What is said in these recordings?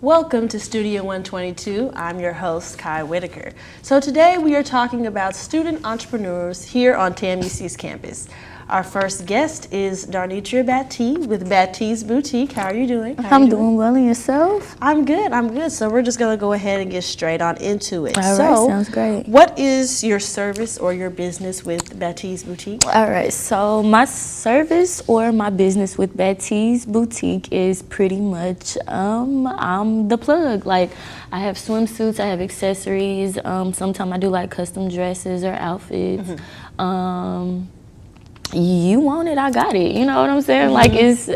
Welcome to Studio 122. I'm your host, Kai Whitaker. So today we are talking about student entrepreneurs here on TAMUC's campus. Our first guest is Darnetria Battee with Battee's Boutique. How are you doing? I'm doing well, and yourself? I'm good. So we're just going to go ahead and get straight on into it. All right, sounds great. What is your service or your business with Battee's Boutique? All right, so my service or my business with Battee's Boutique is pretty much, I'm the plug. Like, I have swimsuits, I have accessories. Sometimes I do like custom dresses or outfits. You want it, I got it. You know what I'm saying? Like, it's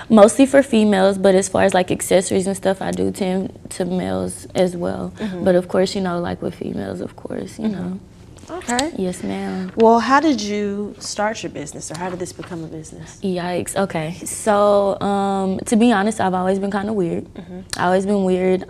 mostly for females, but as far as like accessories and stuff, I do tend to males as well. But of course, you know, like with females, of course, you know. Okay. Yes, ma'am. Well, how did you start your business, or how did this become a business? Yikes. Okay. So, to be honest, I've always been kind of weird. I've always been weird.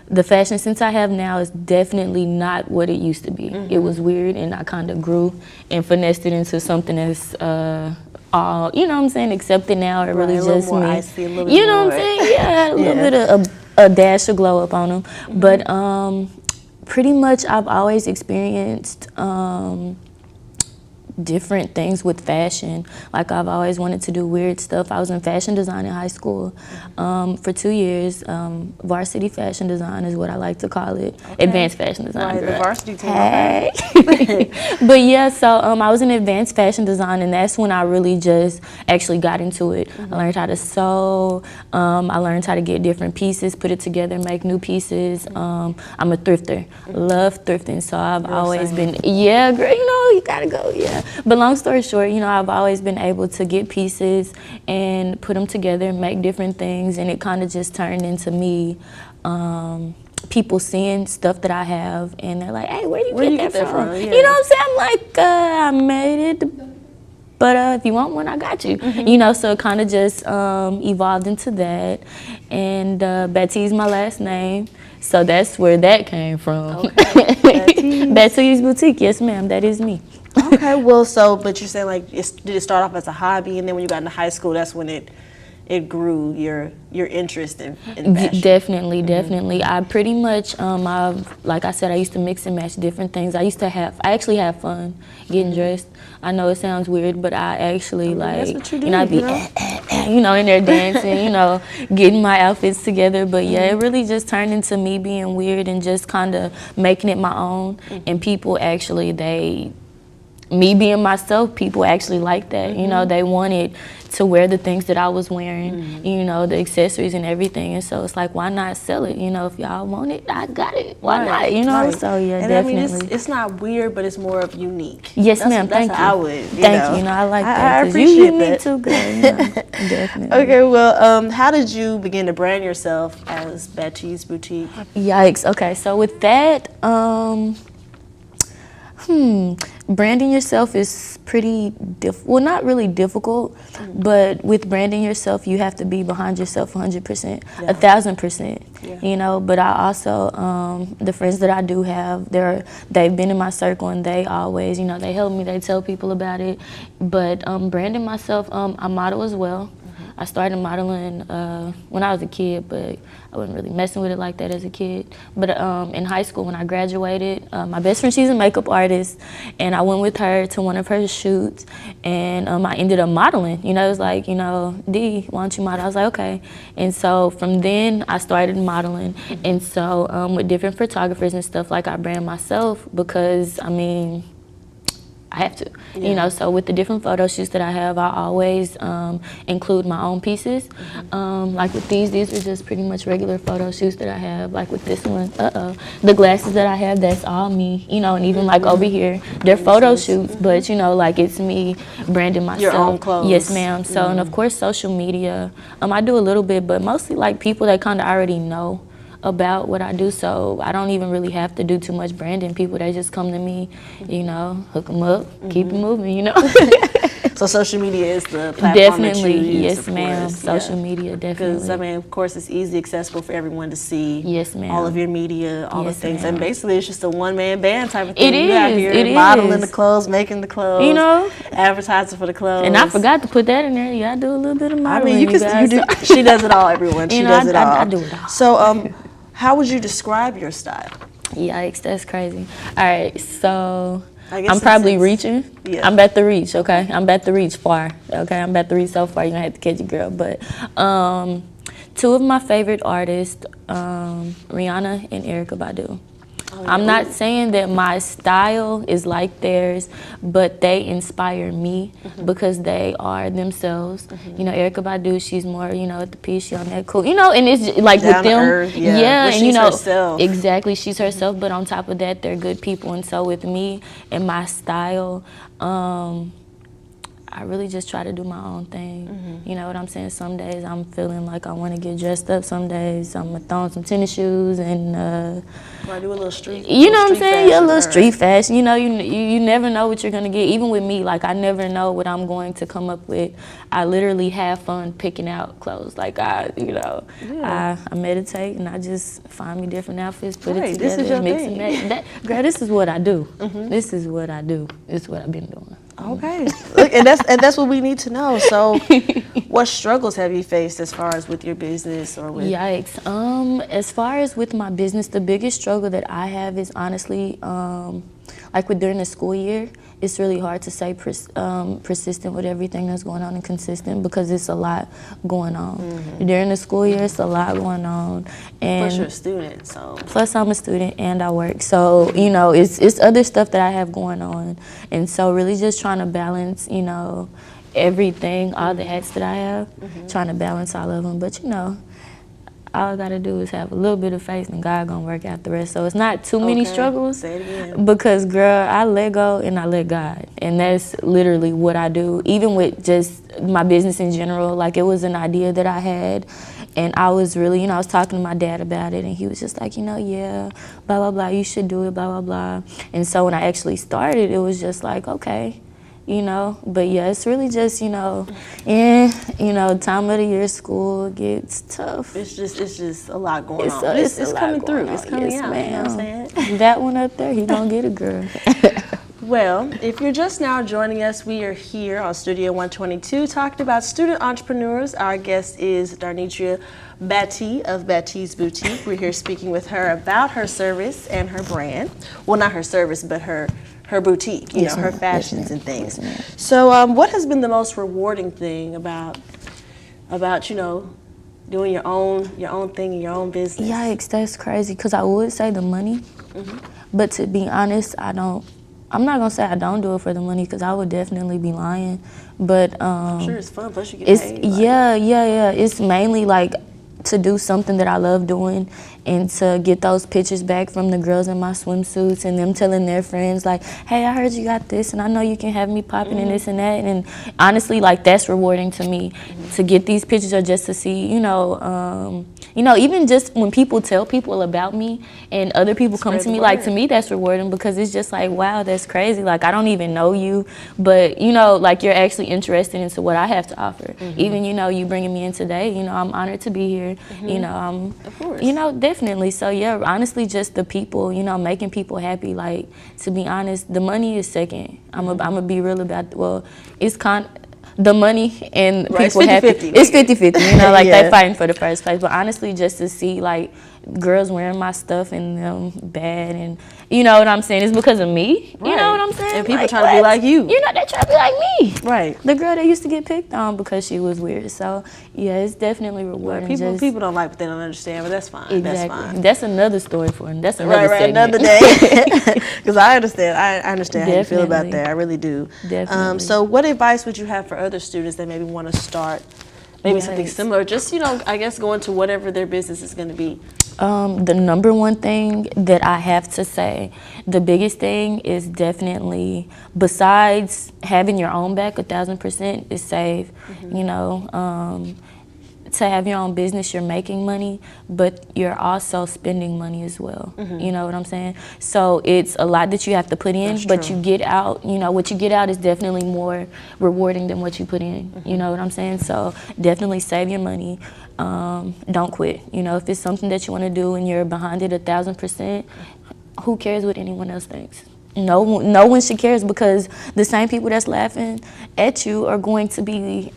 The fashion sense I have now is definitely not what it used to be. It was weird, and I kind of grew and finessed it into something that's all, you know what I'm saying, accepted now, or really just me. Icy, a little you know more. what I'm saying? Yeah, a little bit of a dash of glow up on them. But pretty much I've always experienced different things with fashion. Like, I've always wanted to do weird stuff. I was in fashion design in high school for 2 years. Varsity fashion design is what I like to call it. Okay. Advanced fashion design. Right, the varsity team. Hey. But yeah, so I was in advanced fashion design, and that's when I really just actually got into it. I learned how to sew. I learned how to get different pieces, put it together, make new pieces. I'm a thrifter. Love thrifting. So I've always been, yeah, girl, you know, you gotta go, yeah. But long story short, you know, I've always been able to get pieces and put them together and make different things, and it kind of just turned into me, people seeing stuff that I have, and they're like, hey, where do you get that from? Yeah. You know what I'm saying? I'm like, I made it, but if you want one, I got you. You know, so it kind of just evolved into that, and Battee's my last name, so that's where that came from. Okay. Battee's Boutique, yes ma'am, that is me. Okay, well, so, but you're saying, like, did it start off as a hobby, and then when you got into high school, that's when it grew, your interest in fashion? Definitely. I pretty much, like I said, I used to mix and match different things. I actually have fun getting dressed. I know it sounds weird, but I actually, like, that's what you do, you know, I'd be, you know, in there dancing, you know, getting my outfits together. But yeah, it really just turned into me being weird and just kind of making it my own. And people actually, me being myself, people actually like that. You know, they wanted to wear the things that I was wearing, you know, the accessories and everything. And so it's like, why not sell it? You know, if y'all want it, I got it. Why not? You know, so yeah, and definitely. I mean, it's not weird, but it's more of unique. Yes, ma'am. Thank you. I would. Thank you. No, I like that. I appreciate that. Too, girl. You know, definitely. Okay, well, how did you begin to brand yourself as Battee's Boutique? Yikes. Okay, so with that, branding yourself is pretty well, not really difficult, but with branding yourself, you have to be behind yourself 100%, 1,000%, you know. But I also, the friends that I do have, they've been in my circle, and they always, you know, they help me, they tell people about it. But branding myself, I model as well. I started modeling when I was a kid, but I wasn't really messing with it like that as a kid. But in high school, when I graduated, my best friend, she's a makeup artist, and I went with her to one of her shoots, and I ended up modeling. You know, it was like, you know, D, why don't you model? I was like, okay. And so from then, I started modeling. And so with different photographers and stuff, like, I brand myself because, I mean, I have to, you know, so with the different photo shoots that I have, I always include my own pieces. Like with these are just pretty much regular photo shoots that I have. Like with this one, the glasses that I have, that's all me, you know, and even like over here, they're photo shoots, but you know, like it's me branding myself. Your own clothes. Yes, ma'am. So, and of course, social media, I do a little bit, but mostly like people that kind of already know about what I do, so I don't even really have to do too much branding. People, they just come to me, you know, hook them up, keep it moving, you know. So So social media is the platform Definitely, that you use, yes, of ma'am. course. Social media, definitely. Because, I mean, of course, it's easy accessible for everyone to see. Yes, ma'am. All of your media, all Yes, the things. ma'am. And basically, it's just a one-man band type of thing. It You out is, here it modeling is. the clothes, making the clothes, You know? advertising for the clothes. And I forgot to put that in there. You gotta do a little bit of I modeling, mean, you guys. do. She does it all, everyone. She You know, does it all. I do it all. So, how would you describe your style? Yikes, that's crazy. All right, so I guess I'm probably it's- reaching. Yeah. I'm about to reach, okay? I'm about to reach far, okay? I'm about to reach so far, you're gonna have to catch it, girl. But two of my favorite artists, Rihanna and Erykah Badu. Oh, yeah. I'm not saying that my style is like theirs, but they inspire me because they are themselves. You know, Erykah Badu, she's more, you know, at the peace, she on that cool, you know, and it's just, like Down with to them, earth, yeah. Well, and you she's know, herself. exactly, she's herself. But on top of that, they're good people, and so with me and my style, I really just try to do my own thing. You know what I'm saying? Some days I'm feeling like I want to get dressed up. Some days I'm gonna throw on some tennis shoes and Or do a little street. you know what I'm saying? Yeah, a little fashion, street fashion. You know, you never know what you're gonna get. Even with me, like I never know what I'm going to come up with. I literally have fun picking out clothes. Like I meditate and I just find me different outfits, put Right, it this together, is your mix thing. and match. Girl, this is what I do. This is what I do. This is what I've been doing. Okay. Look, and that's what we need to know. So, what struggles have you faced as far as with your business or with? Yikes. As far as with my business, the biggest struggle that I have is honestly, like with during the school year, it's really hard to stay persistent with everything that's going on and consistent because it's a lot going on. During the school year, it's a lot going on. And Plus, you're a student, so. plus I'm a student and I work. So, you know, it's other stuff that I have going on. And so really just trying to balance, you know, everything, all the hats that I have, trying to balance all of them. But, you know, all I gotta do is have a little bit of faith and God gonna work out the rest. So it's not too many struggles. Say it again. Because, girl, I let go and I let God. And that's literally what I do. Even with just my business in general, like it was an idea that I had. And I was really, you know, I was talking to my dad about it and he was just like, you know, yeah, blah, blah, blah, you should do it, blah, blah, blah. And so when I actually started, it was just like, okay, you know. But yeah, it's really just, you know, you know, time of the year, school gets tough. It's just a lot going on. a It's lot coming going through. on. It's coming Yes, out. You know what I'm saying? That one up there, he gonna get a girl. Well, if you're just now joining us, we are here on Studio 122 talking about student entrepreneurs. Our guest is Darnetria Battee of Battee's Boutique. We're here speaking with her about her service and her brand. Well, not her service, but her boutique, you know, her fashions and things. So what has been the most rewarding thing about you know, doing your own thing in your own business? Yikes, that's crazy. Because I would say the money, but to be honest, I'm not gonna say I don't do it for the money because I would definitely be lying. But I'm sure it's fun, plus you get it's paid. yeah. It's mainly like to do something that I love doing and to get those pictures back from the girls in my swimsuits and them telling their friends like, hey, I heard you got this and I know you can have me popping in this and that. And honestly, like that's rewarding to me to get these pictures or just to see, you know, even just when people tell people about me and other people come to me, like to me that's rewarding because it's just like, wow, that's crazy. Like I don't even know you, but you know, like you're actually interested into what I have to offer. Even, you know, you bringing me in today, you know, I'm honored to be here. You know, Of course. you know, definitely. So yeah, honestly, just the people, you know, making people happy. Like to be honest, the money is second. I'm gonna be real about. Well, it's the money and Right, people it's happy. 50-50. It's 50-50. You know, like Yeah. they fighting for the first place. But honestly, just to see like girls wearing my stuff and them bad and you know what I'm saying? It's because of me. You Right. know what I'm saying? And people Like, trying to be like you. You know, they try to be like me. Right. The girl that used to get picked on because she was weird. So yeah, it's definitely rewarding. People don't like what they don't understand, but that's fine. Exactly. That's fine. That's another story for him. That's another Right, segment. another day. Because I understand. I understand how you feel about Definitely. that. I really do. Definitely. So, what advice would you have for other students that maybe want to start, maybe something Yikes. similar? Just I guess go into whatever their business is going to be. The number one thing that I have to say, the biggest thing is definitely, besides having your own back 1,000%, is save. You know, to have your own business, you're making money, but you're also spending money as well. You know what I'm saying? So it's a lot that you have to put in, but you get out, you know, what you get out is definitely more rewarding than what you put in. You know what I'm saying? So definitely save your money. Don't quit. You know, if it's something that you want to do and you're behind it 1,000%, who cares what anyone else thinks? No one should cares, because the same people that's laughing at you are going to be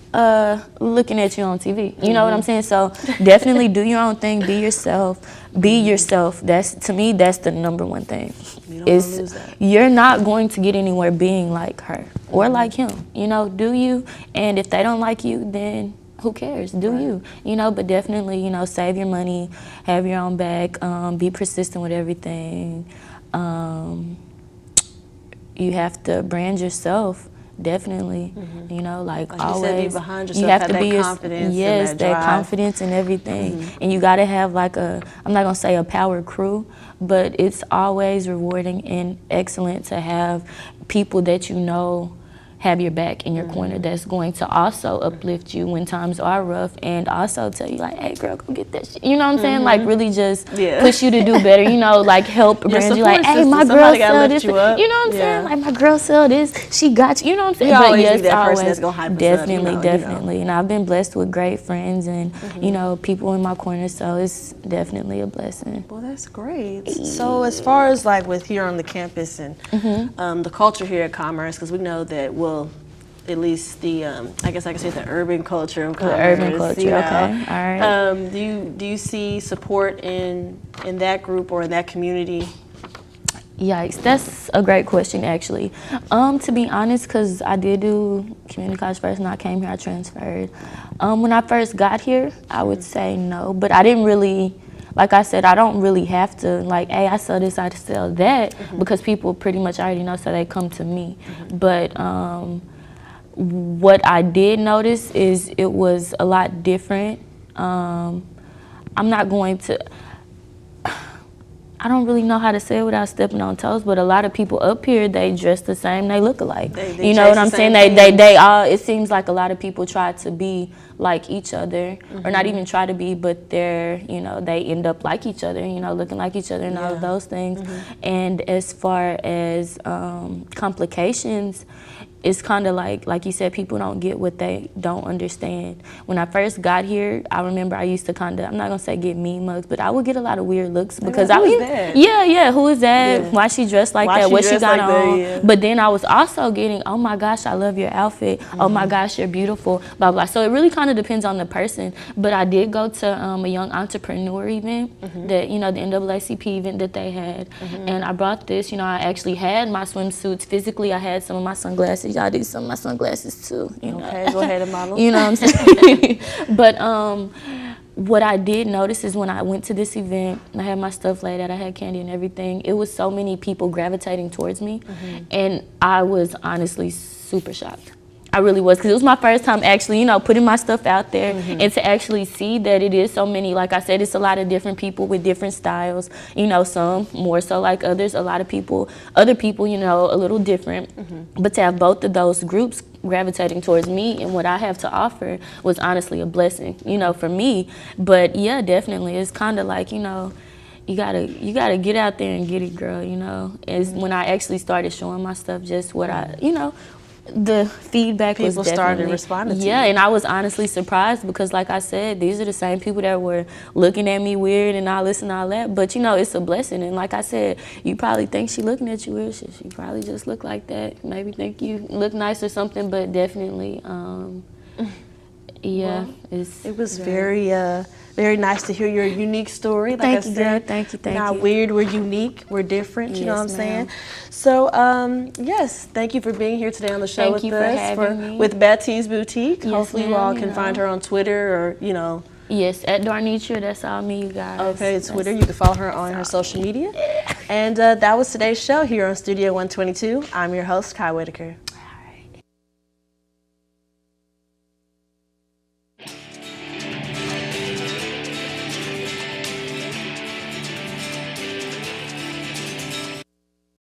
looking at you on TV. You know what I'm saying? So definitely do your own thing. Be yourself. Be yourself. That's, to me, that's the number one thing. You're not going to get anywhere being like her or like him. You know, do you? And if they don't like you, then who cares? Do you? You know, but definitely, you know, save your money, have your own bag, be persistent with everything. You have to brand yourself, definitely. You know, like always. You said, be behind yourself, you have to be that confidence. Yes, and that confidence and everything. And you gotta have like I'm not gonna say a power crew, but it's always rewarding and excellent to have people that you know have your back in your corner, that's going to also uplift you when times are rough, and also tell you like, hey girl, go get that shit. You know what I'm saying? Like really just push you to do better, you know, like help brand you, like, hey, my girl sell this. You know what I'm saying? Like, my girl sell this, she got you know what I'm saying? You always be that person that's gonna hype us definitely, up, definitely. And I've been blessed with great friends and, you know, people in my corner, so it's definitely a blessing. Well, that's great. So as far as like with here on the campus and the culture here at Commerce, because we know that at least the I guess I can say the urban culture of Commerce. The urban culture, you know. okay, all right. Do you see support in that group or in that community? Yikes, that's a great question actually. To be honest, because I did do community college first and I came here, I transferred. When I first got here, I would say no, but I didn't really, like I said, I don't really have to, like, hey, I sell this, I sell that, because people pretty much already know, so they come to me. But what I did notice is it was a lot different. I'm not going to, I don't really know how to say it without stepping on toes, but a lot of people up here, they dress the same, they look alike. They you know what I'm saying? They all, it seems like a lot of people try to be like each other, or not even try to be, but they're, you know, they end up like each other, you know, looking like each other and all of those things. And as far as complications, it's kind of like you said, people don't get what they don't understand. When I first got here, I remember I used to kind of, I'm not gonna say get mean mugs, but I would get a lot of weird looks because who is that? Yeah. Why she dressed like that? What she got on? Yeah. But then I was also getting, oh my gosh, I love your outfit. Oh my gosh, you're beautiful. Blah blah. So it really kind of depends on the person. But I did go to a young entrepreneur event that, you know, the NAACP event that they had, and I brought this. You know, I actually had my swimsuits. Physically, I had some of my sunglasses. Y'all did some of my sunglasses too. You know? Okay, go ahead and model. You know what I'm saying? But what I did notice is when I went to this event, I had my stuff laid out, I had candy and everything, it was so many people gravitating towards me, and I was honestly super shocked. I really was, because it was my first time actually, you know, putting my stuff out there, and to actually see that it is so many, like I said, it's a lot of different people with different styles, you know, some more so like others, a lot of people, other people, you know, a little different, but to have both of those groups gravitating towards me and what I have to offer was honestly a blessing, you know, for me. But yeah, definitely, it's kind of like, you know, you gotta get out there and get it, girl, you know. Is when I actually started showing my stuff, just what I, you know, the feedback was definitely, started responding to you. And I was honestly surprised because, like I said, these are the same people that were looking at me weird and all this and all that. But you know, it's a blessing. And like I said, you probably think she looking at you weird. She probably just look like that. Maybe think you look nice or something. But definitely, yeah, well, it was very nice to hear your unique story. Like thank I you, said, girl. Thank you. We're not weird, we're unique, we're different, you know what I'm saying? Ma'am. So, yes, thank you for being here today on the show with us. Thank you for having me. With Battee's Boutique. Yes, hopefully you all can find her on Twitter or, you know. Yes, at Darnetria, that's all me, you guys. Okay, Twitter, you can follow her on her social media. And that was today's show here on Studio 122. I'm your host, Kai Whitaker.